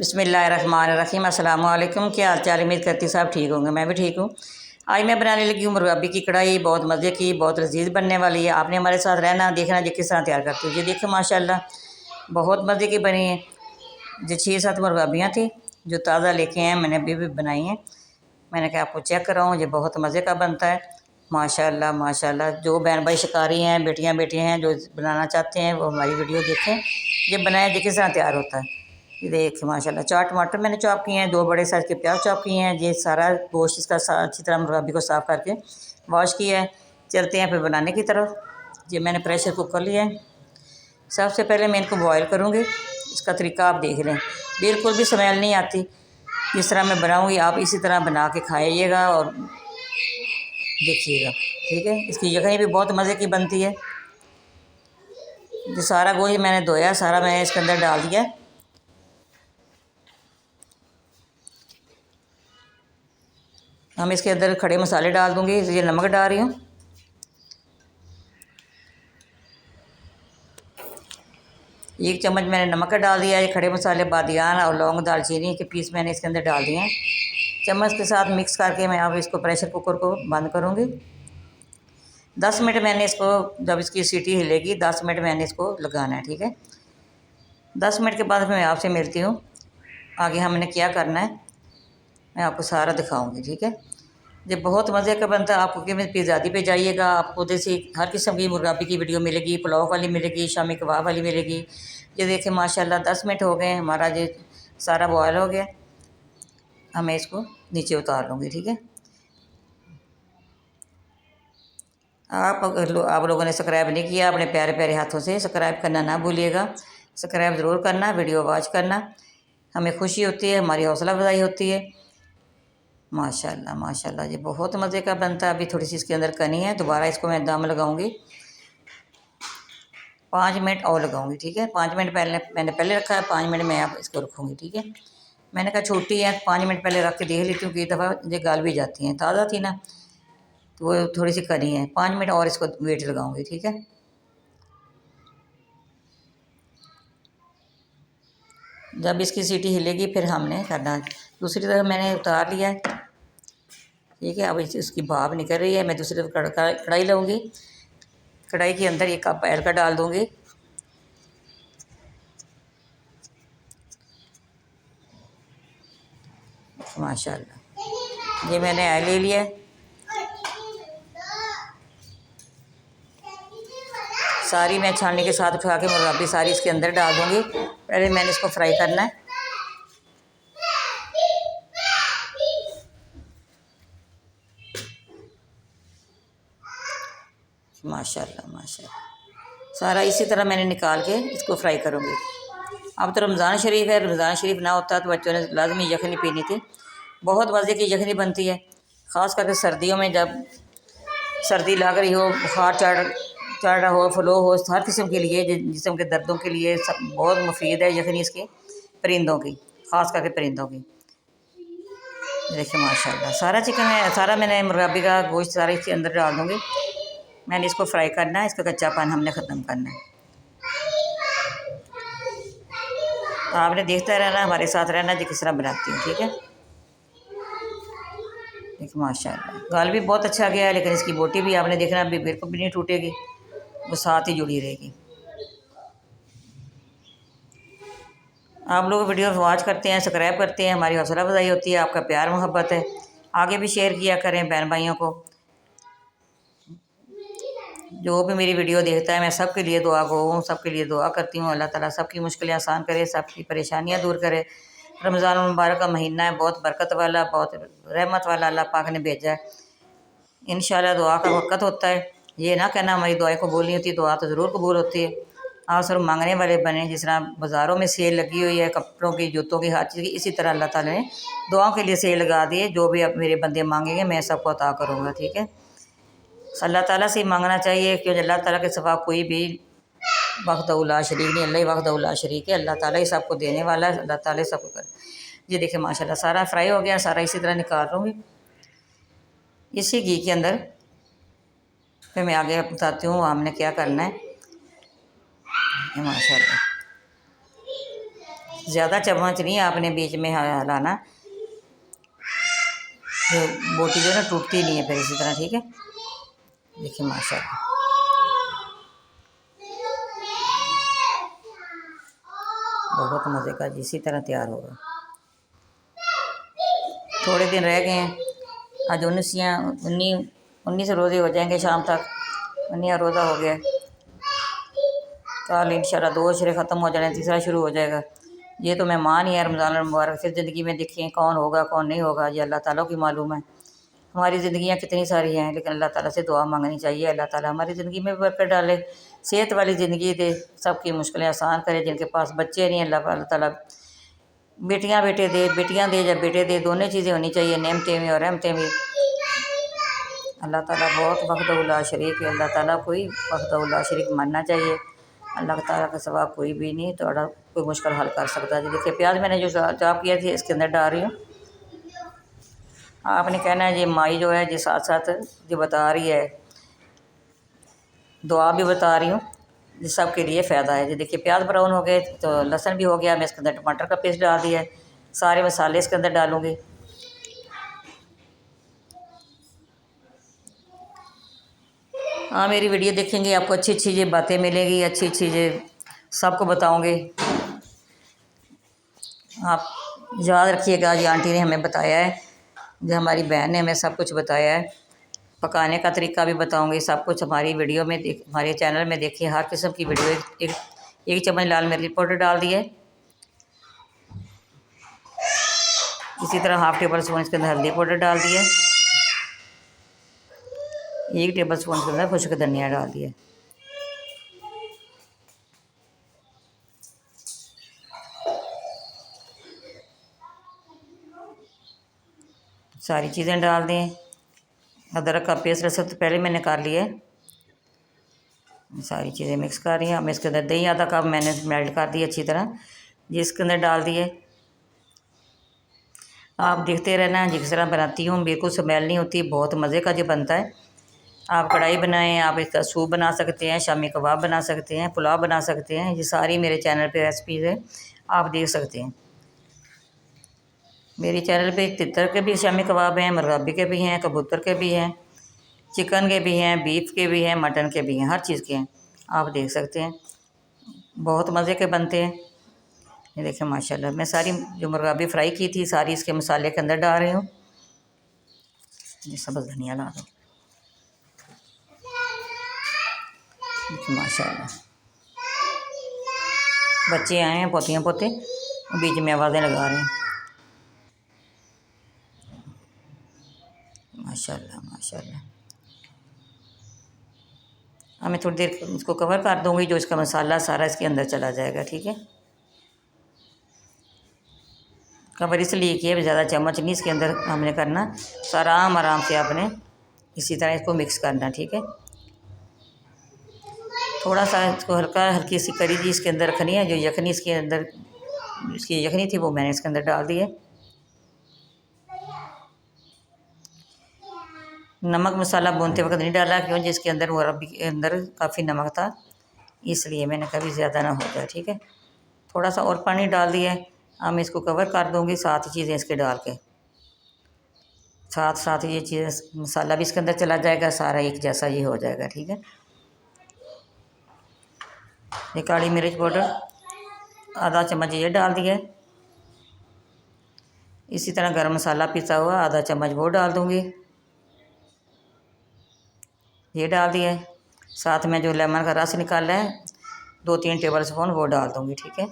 बिस्मिल्लाहिर्रहमानिर्रहीम। अस्सलाम वालेकुम। क्या हाल चाल? उम्मीद करती सब ठीक होंगे। मैं भी ठीक हूँ। आज मैं बनाने लगी हूँ मुर्गाबी की कढ़ाई। बहुत मज़े की, बहुत लजीज बनने वाली है। आपने हमारे साथ रहना, देखना जी किस तरह तैयार करती हूँ। ये देखो माशाल्लाह बहुत मज़े की बनी है। जो 6-7 मुर्गाबियाँ थी जो ताज़ा लेके आए, मैंने अभी भी बनाई हैं। मैंने कहा आपको चेक कराऊँ। ये बहुत मज़े का बनता है माशाल्लाह माशाल्लाह। जो बहन भाई शिकारी हैं, बेटियाँ हैं जो बनाना चाहते हैं वो हमारी वीडियो देखें। ये बनाया जी किस तरह तैयार होता है। ये देखिए माशाल्लाह 4 टमाटर मैंने चॉप किए हैं, 2 बड़े साइज़ के प्याज चॉप किए हैं। ये सारा गोश्त इसका अच्छी तरह मुर्गाबी को साफ़ करके वॉश किया है। चलते हैं फिर बनाने की तरफ। ये मैंने प्रेशर कुकर लिया है। सबसे पहले मैं इनको बॉयल करूँगी। इसका तरीका आप देख लें, बिल्कुल भी स्मेल नहीं आती। जिस तरह मैं बनाऊँगी आप इसी तरह बना के खाइएगा और देखिएगा, ठीक है। इसकी यखनी भी बहुत मज़े की बनती है। जो सारा गोश्त मैंने धोया, सारा मैंने इसके अंदर डाल दिया। हम इसके अंदर खड़े मसाले डाल दूँगी। ये नमक डाल रही हूँ, एक चम्मच मैंने नमक का डाल दिया। ये खड़े मसाले बादियान और लौंग दालचीनी के पीस मैंने इसके अंदर डाल दिए हैं। चम्मच के साथ मिक्स करके मैं अब इसको प्रेशर कुकर को बंद करूँगी। 10 मिनट मैंने इसको, जब इसकी सीटी हिलेगी 10 मिनट मैंने इसको लगाना है, ठीक है। 10 मिनट के बाद मैं आपसे मिलती हूँ। आगे हमने क्या करना है मैं आपको सारा दिखाऊँगी, ठीक है। ये बहुत मज़े का बनता है। आप कुकिंग में पिज़्ज़ादी पे जाइएगा, आपको जैसे हर किस्म की मुर्गाबी की वीडियो मिलेगी। पुलाव वाली मिलेगी, शामी कबाब वाली मिलेगी। ये देखिए माशाल्लाह 10 मिनट हो गए, हमारा ये सारा बॉयल हो गया। अब मैं इसको नीचे उतार लूँगी, ठीक है। आप लोगों ने सब्सक्राइब नहीं किया, अपने प्यारे प्यारे हाथों से सब्सक्राइब करना ना भूलिएगा। सब्सक्राइब ज़रूर करना, वीडियो वॉच करना। हमें खुशी होती है, हमारी हौसला अफजाई होती है। माशाल्लाह माशाल्लाह ये बहुत मज़े का बनता है। अभी थोड़ी सी इसके अंदर कनी है, दोबारा इसको मैं दम लगाऊंगी। 5 मिनट और लगाऊंगी, ठीक है। 5 मिनट मैंने पहले रखा है, 5 मिनट मैं अब इसको रखूँगी, ठीक है। मैंने कहा छोटी है, 5 मिनट पहले रख के देख लेती हूँ। कई दफ़ा ये गाल भी जाती हैं, ताज़ा थी ना तो वो थोड़ी सी कनी है। 5 मिनट और इसको वेट लगाऊँगी, ठीक है। जब इसकी सीटी हिलेगी फिर हमने करना। दूसरी तरफ मैंने उतार लिया है, ठीक है। अब इसकी भाप निकल रही है। मैं दूसरी तरफ कढ़ाई लूँगी। कढ़ाई के अंदर 1 कप ऑयल का डाल दूँगी। माशाल्लाह ये मैंने ऑयल ले लिया है। सारी मैं छाननी के साथ उठा के मुर्गाबी सारी इसके अंदर डाल दूँगी। पहले मैंने इसको फ्राई करना है। माशाल्लाह माशाल्लाह सारा इसी तरह मैंने निकाल के इसको फ्राई करूँगी। अब तो रमज़ान शरीफ है, रमज़ान शरीफ ना होता तो बच्चों ने लाजमी यखनी पीनी थी। बहुत मज़े की यखनी बनती है, ख़ास करके सर्दियों में। जब सर्दी लग रही हो, बुखार चढ़ रहा हो, फ्लू हो, हर किस्म के लिए, जिस्म के दर्दों के लिए सब बहुत मुफीद है यखनी इसकी, परिंदों की, ख़ास करके परिंदों की। देखिए माशाल्लाह सारा चिकन है, सारा मैंने मुर्गाबी का गोश्त सारा इसके अंदर डाल दूँगी। मैंने इसको फ्राई करना है, इसका कच्चापन हमने ख़त्म करना है। आपने देखता रहना, हमारे साथ रहना जी किस तरह बनाती हूँ, ठीक है। देखिए माशाल्लाह गाल भी बहुत अच्छा गया है, लेकिन इसकी बोटी भी आपने देखना अभी बिल्कुल भी नहीं टूटेगी, वो साथ ही जुड़ी रहेगी। आप लोग वीडियो वॉच करते हैं, सब्सक्राइब करते हैं, हमारी हौसला अफजाई होती है। आपका प्यार मोहब्बत है, आगे भी शेयर किया करें बहन भाइयों को। जो भी मेरी वीडियो देखता है मैं सबके लिए दुआ गो हूँ, सबके लिए दुआ करती हूँ। अल्लाह ताला सबकी मुश्किलें आसान करे, सबकी परेशानियाँ दूर करे। रमज़ान मुबारक का महीना है, बहुत बरकत वाला, बहुत रहमत वाला अल्लाह पाक ने भेजा है। इंशाल्लाह दुआ का वक़्त होता है। ये ना कहना हमारी दुआएं कबूल नहीं होती, दुआ तो ज़रूर कबूल होती है। आप सिर्फ मांगने वाले बने। जिस तरह बाज़ारों में सेल लगी हुई है कपड़ों की, जूतों की, हर चीज़ की, इसी तरह अल्लाह ताला ने दुआओं के लिए सेल लगा दी है। जो भी अब मेरे बंदे मांगेंगे मैं सबको अता करूँगा, ठीक है। अल्लाह ताला से ही मांगना चाहिए, क्योंकि अल्लाह ताला के सिवा कोई भी वहदहू ला शरीक नहीं। अल्लाह ही वहदहू ला शरीक है। अल्लाह ताला ही सबको देने वाला है, अल्लाह ताला ही सबको कर। ये देखिए माशाल्लाह सारा फ्राई हो गया, सारा इसी तरह निकाल लूँगी इसी घी के अंदर। फिर मैं आगे बताती हूँ हमने क्या करना है। ये माशाल्लाह ज़्यादा चम्मच नहीं आपने बीच में हिलाना, जो बोटी जो है ना टूटती नहीं है फिर इसी तरह, ठीक है। देखिए माशाल्लाह बहुत मज़े का इसी तरह तैयार होगा। थोड़े दिन रह गए हैं, आज 19 रोज़े हो जाएंगे शाम तक, 19 रोज़ा हो गया। कल इंशाल्लाह 2 अशरे ख़त्म हो जाने, तीसरा शुरू हो जाएगा। ये तो मेहमान ही है रमज़ान मुबारक, फिर ज़िंदगी में देखें कौन होगा कौन नहीं होगा, ये अल्लाह ताला की मालूम है। हमारी ज़िंदगियाँ कितनी सारी हैं, लेकिन अल्लाह ताला से दुआ मांगनी चाहिए, अल्लाह ताला हमारी ज़िंदगी में बरकत डाले, सेहत वाली ज़िंदगी दे, सबकी मुश्किलें आसान करे। जिनके पास बच्चे नहीं अल्लाह ताला बेटियाँ बेटे दे, बेटियाँ दे या बेटे दे, दोनों चीज़ें होनी चाहिए, नेमतें भी और रहमतें भी। अल्लाह ताला बहुत वहदहू ला शरीक है, अल्लाह ताला कोई वहदहू ला शरीक मानना चाहिए, अल्लाह ताला के सिवा कोई भी नहीं तो कोई मुश्किल हल कर सकता है। देखिए प्याज मैंने जो चॉप किया थी इसके अंदर डाल रही हूँ। आपने कहना है जी माई जो है जी साथ साथ जो बता रही है, दुआ भी बता रही हूँ, जिस सबके लिए फ़ायदा है। जी देखिए प्याज ब्राउन हो गए तो लहसुन भी हो गया, मैं इसके अंदर टमाटर का पेस्ट डाल दिया है, सारे मसाले इसके अंदर डालूँगी। हाँ मेरी वीडियो देखेंगे आपको अच्छी अच्छी ये बातें मिलेगी, अच्छी अच्छी ये सबको बताऊँगी। आप याद रखिएगा, ये आंटी ने हमें बताया है, जो हमारी बहन ने हमें सब कुछ बताया है, पकाने का तरीका भी बताऊंगी, सब कुछ हमारी वीडियो में हमारे चैनल में देखिए, हर किस्म की वीडियो। एक चम्मच लाल मिर्च पाउडर डाल दिए, इसी तरह हाफ टेबल स्पून इसके अंदर हल्दी पाउडर डाल दिए, 1 टेबल स्पून के अंदर खुश्क धनिया डाल दिए। सारी चीज़ें डाल दें। अदरक का पेस्ट रस तो पहले मैंने कर लिया है, सारी चीज़ें मिक्स कर रही हैं। अब इसके अंदर दही आधा कप मैंने मेल्ट कर दी अच्छी तरह, ये इसके अंदर डाल दिए। आप देखते रहना जिस तरह बनाती हूँ, बिल्कुल स्मेल नहीं होती, बहुत मज़े का जो बनता है। आप कढ़ाई बनाएं, आप इसका सूप बना सकते हैं, शामी कबाब बना सकते हैं, पुलाव बना सकते हैं, ये सारी मेरे चैनल पे रेसिपीज़ है, आप देख सकते हैं। मेरे चैनल पे तितर के भी शामी कबाब हैं, मुर्गाबी के भी हैं, कबूतर के भी हैं, चिकन के भी हैं, बीफ के भी हैं, मटन के भी हैं, हर चीज़ के हैं, आप देख सकते हैं, बहुत मज़े के बनते हैं। ये देखिए माशाल्लाह, मैं सारी जो मुर्गाबी फ्राई की थी सारी इसके मसाले के अंदर डाल रही हूँ। ये सब्ज़ धनिया ला दो, माशाल्लाह बच्चे आए हैं, पोतियाँ पोते बीच में आवाज़ें लगा रहे हैं। माशाल्लाह माशाल्लाह। अब मैं थोड़ी देर इसको कवर कर दूँगी, जो इसका मसाला सारा इसके अंदर चला जाएगा, ठीक है। कवर इसलिए किया, ज़्यादा चम्मच नहीं इसके अंदर हमने करना, तो आराम आराम से आपने इसी तरह इसको मिक्स करना, ठीक है। थोड़ा सा इसको हल्की सी करी जी इसके अंदर रखनी है, जो यखनी इसके अंदर इसकी यखनी थी वो मैंने इसके अंदर डाल दी है। नमक मसाला भूनते वक्त नहीं डाला, क्यों जिसके अंदर वो रबी के अंदर काफ़ी नमक था, इसलिए मैंने कभी ज़्यादा ना हो जाए, ठीक है। थोड़ा सा और पानी डाल दिया है, अब मैं इसको कवर कर दूँगी, साथ चीज़ें इसके डाल के साथ साथ ये चीज़ें मसाला भी इसके अंदर चला जाएगा, सारा एक जैसा ये हो जाएगा, ठीक है। ये काली मिर्च पाउडर आधा चम्मच ये डाल दिया है, इसी तरह गरम मसाला पिसा हुआ आधा चम्मच वो डाल दूँगी, ये डाल दिया है। साथ में जो लेमन का रस निकाला है 2-3 टेबल स्पून वो डाल दूँगी, ठीक है।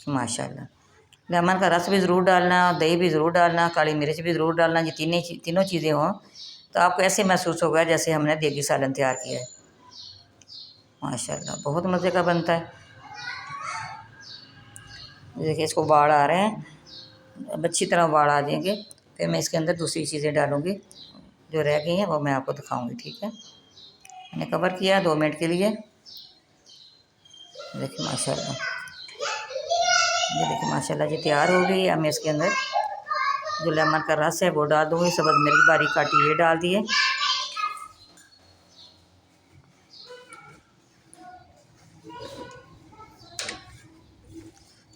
माशाल्लाह लेमन का रस भी ज़रूर डालना, दही भी ज़रूर डालना, काली मिर्च भी ज़रूर डालना, ये तीनों चीज़ें हों तो आपको ऐसे महसूस होगा जैसे हमने देगी सालन तैयार किया है। माशाल्लाह बहुत मज़े का बनता है। देखिए इसको उबाल आ रहे हैं, अब अच्छी तरह उबाल आ जाएंगे, फिर मैं इसके अंदर दूसरी चीज़ें डालूँगी जो रह गई हैं, वो मैं आपको दिखाऊँगी, ठीक है। मैंने कवर किया 2 मिनट के लिए। देखिए माशाल्लाह, ये देखिए माशाल्लाह ये तैयार हो गई। अब मैं इसके अंदर जो लेमन का रस है वो डाल दूँगी, सब्ज़ मिर्च बारीक काटी ये डाल दिए,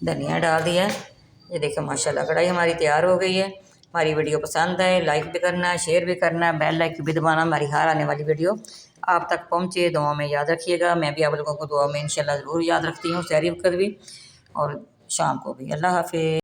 धनिया डाल दिया। ये देखिए माशाल्लाह कढ़ाई हमारी तैयार हो गई है। हमारी वीडियो पसंद आए लाइक भी करना, शेयर भी करना, बेल आइकन भी दबाना, हमारी हर आने वाली वीडियो आप तक पहुँचे। दुआ में याद रखिएगा। मैं भी आप लोगों को दुआ में इंशाल्लाह ज़रूर याद रखती हूँ, सहरी वक्त भी और शाम को भी। अल्लाह हाफिज़।